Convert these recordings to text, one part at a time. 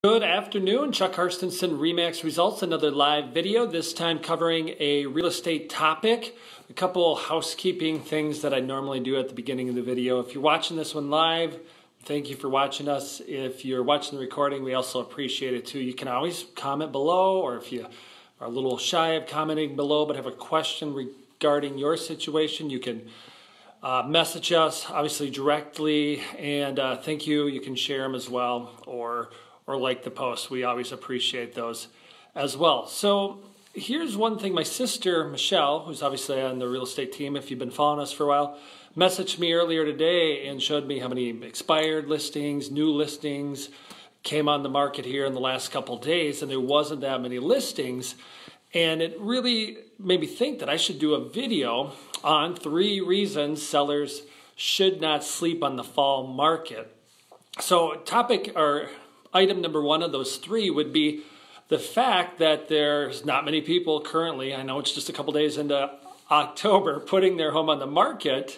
Good afternoon, Chuck Carstensen, Remax Results, another live video, this time covering a real estate topic. A couple housekeeping things that I normally do at the beginning of the video. If you're watching this one live, thank you for watching us. If you're watching the recording, we also appreciate it too. You can always comment below, or if you are a little shy of commenting below but have a question regarding your situation, you can message us, obviously directly, and thank you. You can share them as well, or like the post. We always appreciate those as well. So here's one thing. My sister, Michelle, who's obviously on the real estate team, if you've been following us for a while, messaged me earlier today and showed me how many expired listings, new listings came on the market here in the last couple days, and there wasn't that many listings. And it really made me think that I should do a video on 3 reasons sellers should not sleep on the fall market. So topic, or item number 1 of those 3 would be the fact that there's not many people currently, I know it's just a couple days into October, putting their home on the market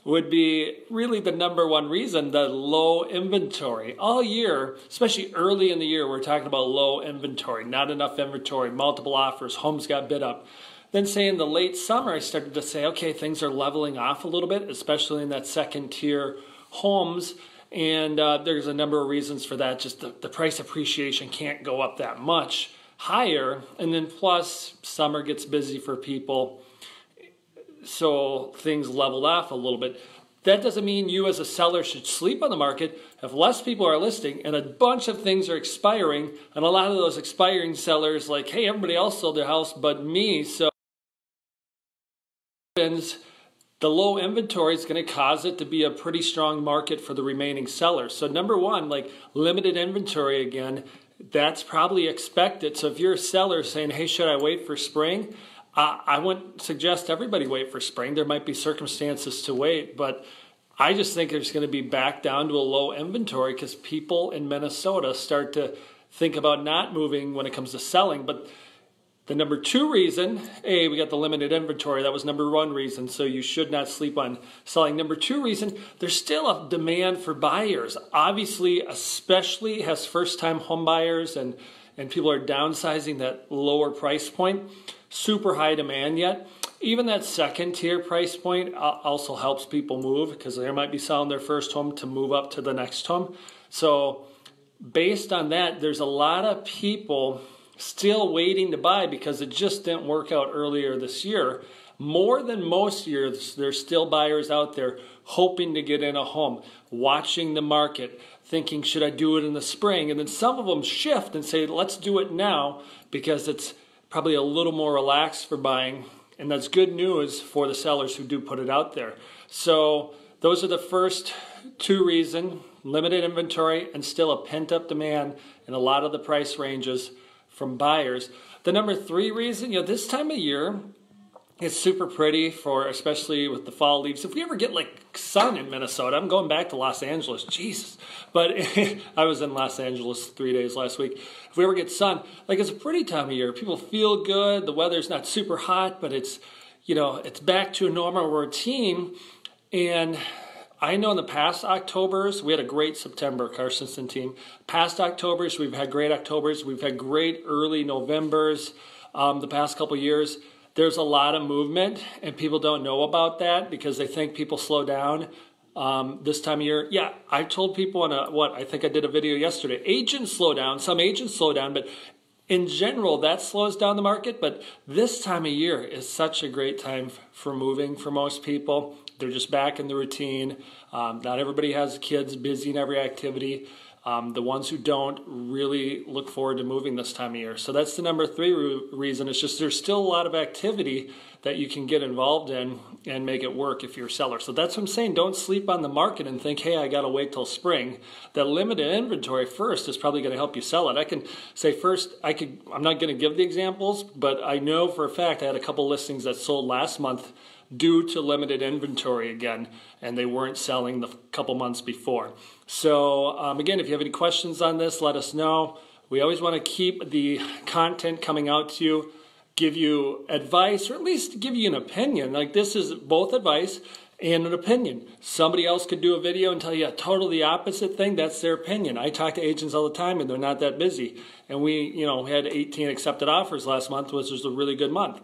would be really the number 1 reason, the low inventory. All year, especially early in the year, we're talking about low inventory, not enough inventory, multiple offers, homes got bid up. Then say in the late summer, I started to say, okay, things are leveling off a little bit, especially in that second tier homes. And there's a number of reasons for that. Just the price appreciation can't go up that much higher. And then plus, summer gets busy for people, so things leveled off a little bit. That doesn't mean you as a seller should sleep on the market. If less people are listing and a bunch of things are expiring, and a lot of those expiring sellers like, hey, everybody else sold their house but me, so the low inventory is going to cause it to be a pretty strong market for the remaining sellers. So number 1, like limited inventory again, that's probably expected. So if you're a seller saying, hey, should I wait for spring? I wouldn't suggest everybody wait for spring. There might be circumstances to wait, but I just think it's going to be back down to a low inventory because people in Minnesota start to think about not moving when it comes to selling. But the number 2 reason, we got the limited inventory. That was number 1 reason, so you should not sleep on selling. Number 2 reason, there's still a demand for buyers. Obviously, especially as first-time home buyers and people are downsizing that lower price point, super high demand yet. Even that second-tier price point also helps people move because they might be selling their first home to move up to the next home. So based on that, there's a lot of people still waiting to buy because it just didn't work out earlier this year. More than most years, there's still buyers out there hoping to get in a home, watching the market, thinking, should I do it in the spring? And then some of them shift and say, let's do it now because it's probably a little more relaxed for buying. And that's good news for the sellers who do put it out there. So those are the first 2 reasons, limited inventory and still a pent-up demand in a lot of the price ranges from buyers. The number 3 reason, this time of year, it's super pretty for, especially with the fall leaves. If we ever get like sun in Minnesota, I'm going back to Los Angeles, Jesus. But I was in Los Angeles 3 days last week. If we ever get sun, like it's a pretty time of year. People feel good. The weather's not super hot, but it's, it's back to a normal routine. And I know in the past Octobers, we had a great September, Carstensen team. Past Octobers, we've had great Octobers. We've had great early Novembers the past couple years. There's a lot of movement, and people don't know about that because they think people slow down this time of year. Yeah, I told people in I think I did a video yesterday. Agents slow down. Some agents slow down, but in general, that slows down the market. But this time of year is such a great time for moving for most people. They're just back in the routine. Not everybody has kids busy in every activity. The ones who don't really look forward to moving this time of year. So that's the number 3 reason. It's just there's still a lot of activity that you can get involved in and make it work if you're a seller. So that's what I'm saying. Don't sleep on the market and think, hey, I got to wait till spring. That limited inventory first is probably going to help you sell it. I can say first, I'm not going to give the examples, but I know for a fact I had a couple listings that sold last month due to limited inventory again, and they weren't selling the couple months before. So again, if you have any questions on this, let us know. We always want to keep the content coming out to you, give you advice, or at least give you an opinion. Like this is both advice and an opinion. Somebody else could do a video and tell you a totally opposite thing. That's their opinion. I talk to agents all the time and they're not that busy. And we, had 18 accepted offers last month, which was a really good month.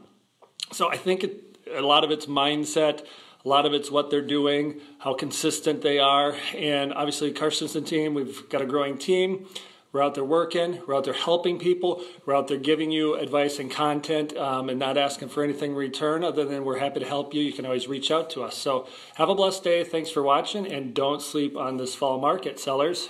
So I think a lot of it's mindset, a lot of it's what they're doing, how consistent they are. And obviously Carstensen team, we've got a growing team. We're out there working, we're out there helping people, we're out there giving you advice and content and not asking for anything in return other than we're happy to help you. You can always reach out to us. So have a blessed day. Thanks for watching, and don't sleep on this fall market, sellers.